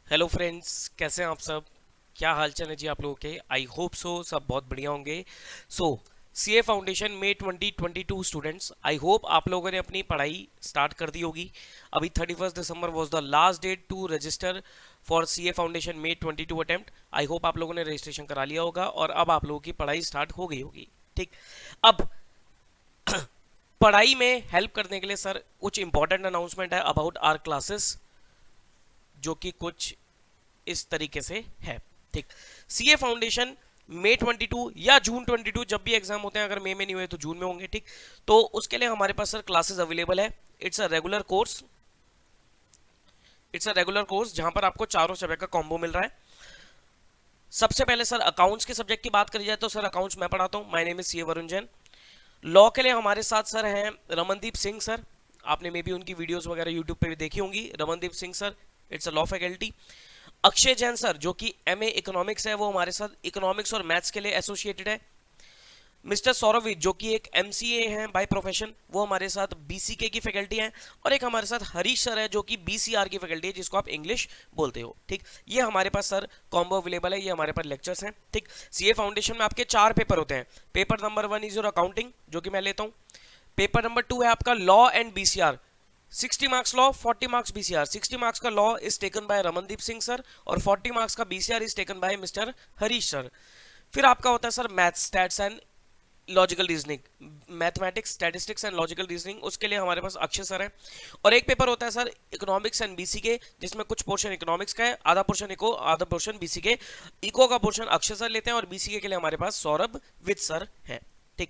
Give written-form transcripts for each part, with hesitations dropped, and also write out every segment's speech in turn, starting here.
Hello friends, कैसे हैं आप सब। क्या हाल चाल है जी आप लोगों के। आई होप सो सब बहुत बढ़िया होंगे। सो सीए फाउंडेशन में 2022 स्टूडेंट्स, आई होप आप लोगों ने अपनी पढ़ाई स्टार्ट कर दी होगी। अभी 31 December was the last date to register for CA foundation में 22 अटेम्प्ट। आई होप आप लोगों ने रजिस्ट्रेशन करा लिया होगा और अब आप लोगों की पढ़ाई स्टार्ट हो गई होगी। ठीक, अब पढ़ाई में हेल्प करने के लिए सर कुछ इंपॉर्टेंट अनाउंसमेंट है अबाउट आर क्लासेस, जो कि कुछ इस तरीके से है। ठीक, सीए फाउंडेशन मई 22 या जून 22, जब भी एग्जाम होते हैं, अगर मई में नहीं हुए तो जून में होंगे। ठीक, तो उसके लिए हमारे पास सर क्लासेस अवेलेबल है। इट्स अ रेगुलर कोर्स, जहां पर आपको चारों सब्जेक्ट का कॉम्बो मिल रहा है। सबसे पहले सर अकाउंट्स के सब्जेक्ट की बात करी जाए तो सर अकाउंट्स मैं पढ़ाता हूं। My name is CA Varun Jain. Law के लिए हमारे साथ सर हैं रमनदीप सिंह सर। आपने मे बी उनकी वीडियोस वगैरह यूट्यूब पे भी देखी होंगी। Ramandeep Singh sir, it's a law faculty. Akshay Jain sir, जो कि एमए इकोनॉमिक्स है, वो हमारे साथ इकोनॉमिक्स और मैथ्स के लिए एसोसिएटेड है। मिस्टर सौरभ, जो कि एक एमसीए हैं बाय प्रोफेशन, वो हमारे साथ बीसीके की फैकल्टी हैं। और एक हमारे साथ हरीश सर है, जो कि बीसीआर की फैकल्टी है, जिसको आप इंग्लिश बोलते हो। ठीक, ये हमारे पास सर कॉम्बो अवेलेबल है, ये हमारे पास लेक्चर्स हैं। ठीक, सीए फाउंडेशन में आपके 4 पेपर होते हैं। Paper number 1 is your accounting, जो कि मैं लेता हूँ। पेपर नंबर 2 है आपका law and BCR. 60 marks law, 40 marks BCR. 60 marks का law is taken by Ramandeep Singh sir और 40 मार्क्स का BCR is taken by mister Harish sir. फिर आपका होता है sir maths, stats and logical reasoning, mathematics, statistics and logical reasoning, उसके लिए हमारे पास अक्षय सर है। और एक पेपर होता है सर इकोनॉमिक्स एंड बीसी के, जिसमें कुछ पोर्शन इकोनॉमिक्स का है, आधा पोर्शन इको, आधा पोर्शन बीसी के। इको का पोर्शन अक्षय सर लेते हैं और बीसी के लिए हमारे पास सौरभ विद सर है। ठीक,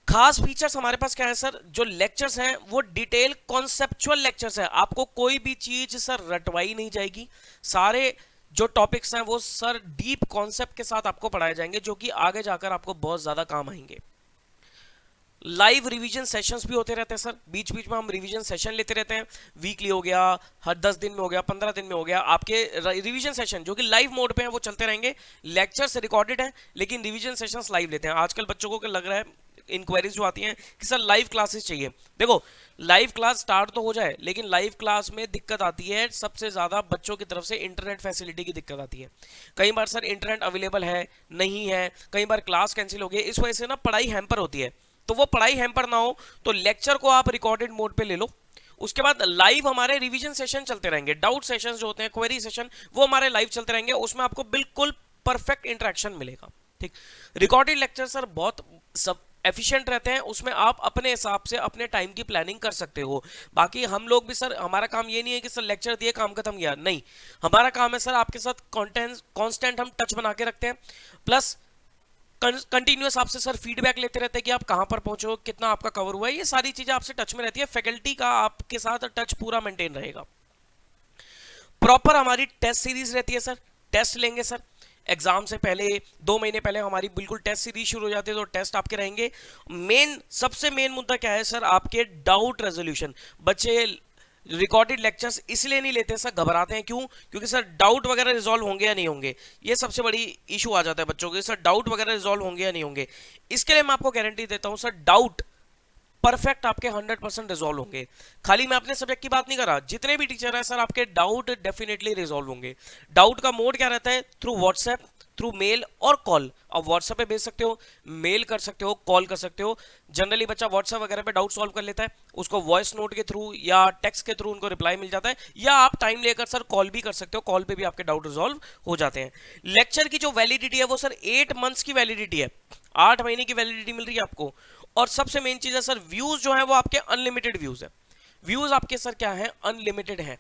खास फीचर्स हमारे पास क्या है सर, जो लेक्चर्स हैं वो डिटेल कॉन्सेप्चुअल लेक्चर्स हैं। आपको कोई भी चीज सर रटवाई नहीं जाएगी। सारे जो टॉपिक्स हैं वो सर डीप कॉन्सेप्ट के साथ आपको पढ़ाए जाएंगे, जो कि आगे जाकर आपको बहुत ज्यादा काम आएंगे। लाइव रिवीजन सेशंस भी होते रहते हैं सर, बीच बीच में हम रिवीजन सेशन लेते रहते हैं। वीकली हो गया, हर 10 दिन में हो गया, 15 दिन में हो गया, आपके रिवीजन सेशन जो कि लाइव मोड पे हैं वो चलते रहेंगे। लेक्चर्स रिकॉर्डेड हैं, लेकिन रिवीजन सेशंस लाइव लेते हैं। आजकल बच्चों को लग रहा है, इंक्वायरीज जो आती हैं कि सर लाइव क्लासेस चाहिए। देखो, लाइव क्लास स्टार्ट तो हो जाए, लेकिन लाइव क्लास में दिक्कत आती है सबसे ज्यादा बच्चों की तरफ से इंटरनेट फैसिलिटी की दिक्कत आती है। कई बार सर इंटरनेट अवेलेबल है, नहीं है, कई बार क्लास कैंसिल हो गई, इस वजह से ना पढ़ाई हैम्पर होती है। तो वो पढ़ाई हैम्पर ना हो तो लेक्चर को आप रिकॉर्डेड मोड पे ले लो। उसके बाद लाइव हमारे रिवीजन सेशन चलते रहेंगे। डाउट सेशन जो होते हैं, क्वेरी सेशन, वो हमारे लाइव चलते रहेंगे। उसमें आपको बिल्कुल परफेक्ट इंटरेक्शन मिलेगा। ठीक, रिकॉर्डेड लेक्चर सर बहुत सब एफिशिएंट रहते हैं। उसमें आप अपने हिसाब से अपने टाइम की प्लानिंग कर सकते हो। बाकी हम लोग भी सर, हमारा काम ये नहीं है कि सर लेक्चर दिए काम खत्म किया, नहीं। हमारा काम है सर आपके साथ कांस्टेंट हम टच बना के रखते हैं, प्लस कंटिन्यूअस आपसे सर फीडबैक लेते रहते हैं कि आप कहां पर पहुंचे हो, कितना आपका कवर हुआ है। ये सारी चीजें आपसे टच में रहती है। फैकल्टी का आपके साथ टच पूरा मेंटेन रहेगा। प्रॉपर हमारी टेस्ट सीरीज रहती है सर। टेस्ट लेंगे सर एग्जाम से पहले, 2 महीने पहले हमारी बिल्कुल टेस्ट सीरीज शुरू हो जाती है, तो टेस्ट आपके रहेंगे। सबसे मेन मुद्दा क्या है सर, आपके डाउट रेजोल्यूशन। बच्चे रिकॉर्डेड लेक्चर्स इसलिए नहीं लेते सर, घबराते हैं। क्यों? क्योंकि सर डाउट वगैरह रिजॉल्व होंगे या नहीं होंगे, ये सबसे बड़ी इशू आ जाता है बच्चों के। सर डाउट वगैरह रिजॉल्व होंगे या नहीं होंगे, इसके लिए मैं आपको गारंटी देता हूं सर, डाउट परफेक्ट आपके 100% रिजॉल्व होंगे। खाली मैं अपने सब्जेक्ट की बात नहीं कर रहा, जितने भी टीचर हैं सर, आपके डाउट डेफिनेटली रिजॉल्व होंगे। डाउट का मोड क्या रहता है, थ्रू व्हाट्सएप, थ्रू मेल और कॉल। अब व्हाट्सएप पे भेज सकते हो, मेल कर सकते हो, कॉल कर सकते हो। जनरली बच्चा व्हाट्सएप वगैरह पे डाउट सॉल्व कर लेता है, उसको वॉइस नोट के थ्रू या टेक्स्ट के थ्रू उनको रिप्लाई मिल जाता है, या आप टाइम लेकर सर कॉल भी कर सकते हो, कॉल पे भी आपके डाउट रिजॉल्व हो जाते हैं। लेक्चर की जो वैलिडिटी है वो सर 8 मंथ्स की वैलिडिटी है, 8 महीने की वैलिडिटी मिल रही है आपको। और सबसे मेन चीज है सर, व्यूज जो है वो आपके अनलिमिटेड व्यूज है। व्यूज आपके सर क्या है, अनलिमिटेड है।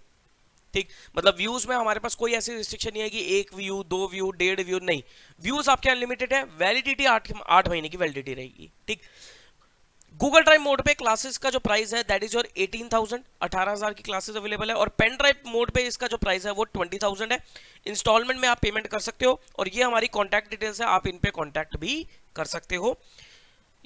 ठीक, मतलब व्यूज में हमारे पास कोई ऐसी रिस्ट्रिक्शन नहीं है कि 1 व्यू, 2 व्यू, 1.5 व्यू, नहीं। व्यूज आपके अनलिमिटेड है। वैलिडिटी 8 महीने की वैलिडिटी रहेगी। ठीक, गूगल ड्राइव मोड पे क्लासेस का जो प्राइस है दैट इज योर 18,000, 18,000 की क्लासेस अवेलेबल है। और पेन ड्राइव मोड पे इसका जो प्राइस है वो 20,000 है। इंस्टॉलमेंट में आप पेमेंट कर सकते हो, और ये हमारी कॉन्टैक्ट डिटेल्स है, आप इन पे कॉन्टैक्ट भी कर सकते हो।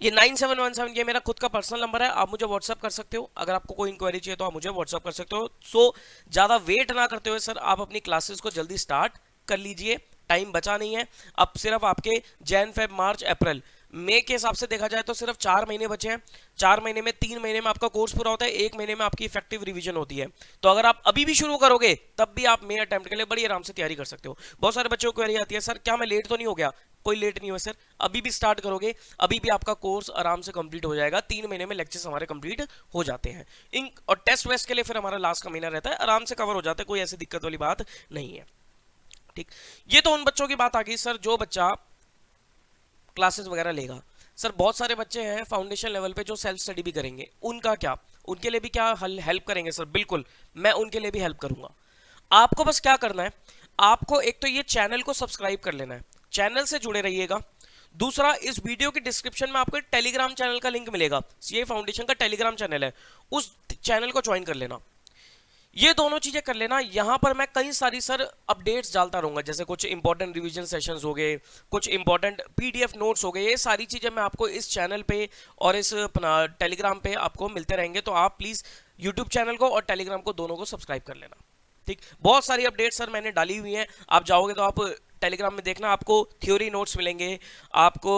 ये 9717 ये मेरा खुद का पर्सनल नंबर है, आप मुझे व्हाट्सअप कर सकते हो। अगर आपको कोई इंक्वायरी चाहिए तो आप मुझे व्हाट्सअप कर सकते हो। सो ज़्यादा वेट ना करते हुए सर, आप अपनी क्लासेस को जल्दी स्टार्ट कर लीजिए, टाइम बचा नहीं है। अब सिर्फ आपके जैन, फेब, मार्च, अप्रैल मई के हिसाब से देखा जाए तो सिर्फ 4 महीने बचे हैं। 4 महीने में 3 महीने में आपका कोर्स पूरा होता है, 1 महीने में आपकी इफेक्टिव रिवीजन होती है। तो अगर आप अभी भी शुरू करोगे तब भी आप मई अटेम्प्ट के लिए बड़ी आराम से तैयारी कर सकते हो। बहुत सारे बच्चों को क्वेरी आती है, सर क्या मैं लेट तो नहीं हो गया? कोई लेट नहीं हुआ सर, अभी भी स्टार्ट करोगे अभी भी आपका कोर्स आराम से कंप्लीट हो जाएगा। 3 महीने में लेक्चर्स हमारे कंप्लीट हो जाते हैं। इंक और टेस्ट वेस्ट के लिए फिर हमारा लास्ट का महीना रहता है, आराम से कवर हो जाता है, कोई ऐसी दिक्कत वाली बात नहीं है। ठीक, ये तो उन बच्चों की बात आ गई सर जो बच्चा क्लासेस वगैरह लेगा। सर बहुत सारे बच्चे हैं फाउंडेशन लेवल पे जो सेल्फ स्टडी भी करेंगे, उनका क्या? उनके लिए भी क्या हेल्प करेंगे? सर बिल्कुल, मैं उनके लिए भी हेल्प करूंगा। आपको बस क्या करना है, आपको एक तो ये चैनल को सब्सक्राइब कर लेना है, चैनल से जुड़े रहिएगा। दूसरा, इस वीडियो की डिस्क्रिप्शन में आपको टेलीग्राम चैनल का लिंक मिलेगा, सीए फाउंडेशन का टेलीग्राम चैनल है, उस चैनल को ज्वाइन कर लेना। ये दोनों चीजें कर लेना। यहां पर मैं कई सारी सर अपडेट्स डालता रहूंगा, जैसे कुछ इंपॉर्टेंट रिवीजन सेशंस हो गए, कुछ इंपॉर्टेंट पीडीएफ नोट्स हो गए, ये सारी चीजें मैं आपको इस चैनल पे और इस टेलीग्राम पे आपको मिलते रहेंगे। तो आप प्लीज यूट्यूब चैनल को और टेलीग्राम को दोनों को सब्सक्राइब कर लेना। ठीक, बहुत सारी अपडेट सर मैंने डाली हुई हैं, आप जाओगे तो आप टेलीग्राम में देखना, आपको थ्योरी नोट्स मिलेंगे, आपको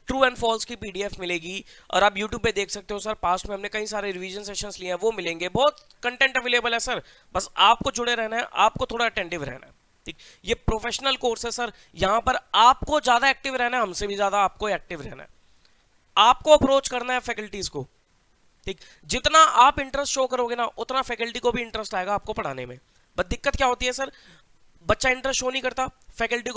ट्रू एंड फॉल्स की पीडीएफ मिलेगी, और आप यूट्यूब पे देख सकते हो सर पास्ट में हमने कई सारे रिवीजन सेशंस लिए हैं, वो मिलेंगे। बहुत कंटेंट अवेलेबल है सर, बस आपको जुड़े रहना है, आपको थोड़ा अटेंटिव रहना है। ठीक, ये प्रोफेशनल कोर्स है सर, यहाँ पर आपको ज्यादा एक्टिव रहना है, हमसे भी ज्यादा आपको एक्टिव रहना है, आपको अप्रोच करना है फैकल्टीज को। ठीक, जितना आप इंटरेस्ट शो करोगे ना उतना फैकल्टी को भी इंटरेस्ट आएगा आपको पढ़ाने में। बट दिक्कत क्या होती है सर, बच्चा इंटरेस्ट शो नहीं करता, फैकल्टी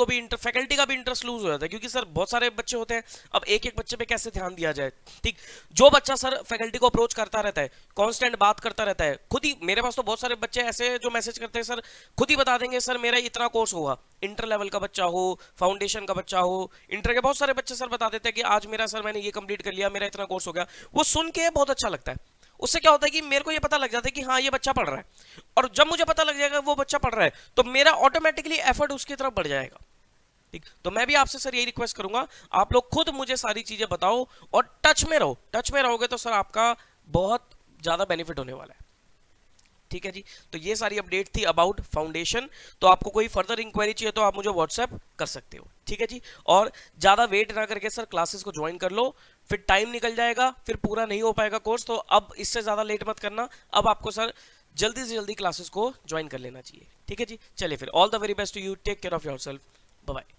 का भी इंटरेस्ट लूज हो जाता है, क्योंकि सर बहुत सारे बच्चे होते हैं, अब एक एक बच्चे पे कैसे ध्यान दिया जाए। ठीक, जो बच्चा सर फैकल्टी को अप्रोच करता रहता है, कांस्टेंट बात करता रहता है, खुद ही मेरे पास तो बहुत सारे बच्चे ऐसे जो मैसेज करते हैं सर, खुद ही बता देंगे सर मेरा इतना कोर्स हुआ, इंटर लेवल का बच्चा हो, फाउंडेशन का बच्चा हो, इंटर के बहुत सारे बच्चे सर बता देते हैं कि आज मेरा सर मैंने ये कंप्लीट कर लिया, मेरा इतना कोर्स हो गया। वो सुन के बहुत अच्छा लगता है, उससे क्या होता है कि मेरे को ये पता लग जाता है कि हाँ ये बच्चा पढ़ रहा है, और जब मुझे पता लग जाएगा वो बच्चा पढ़ रहा है तो मेरा ऑटोमेटिकली एफर्ट उसकी तरफ बढ़ जाएगा। ठीक, तो मैं भी आपसे सर यही रिक्वेस्ट करूंगा, आप लोग खुद मुझे सारी चीजें बताओ और टच में रहो। टच में रहोगे तो सर आपका बहुत ज्यादा बेनिफिट होने वाला है। ठीक है जी, तो ये सारी अपडेट थी अबाउट फाउंडेशन। तो आपको कोई फर्दर इंक्वायरी चाहिए तो आप मुझे व्हाट्सएप कर सकते हो। ठीक है जी, और ज्यादा वेट ना करके सर क्लासेस को ज्वाइन कर लो, फिर टाइम निकल जाएगा, फिर पूरा नहीं हो पाएगा कोर्स। तो अब इससे ज्यादा लेट मत करना, अब आपको सर जल्दी से जल्दी क्लासेस को ज्वाइन कर लेना चाहिए। ठीक है जी, चलिए फिर all the very best to you, take care of yourself, bye bye.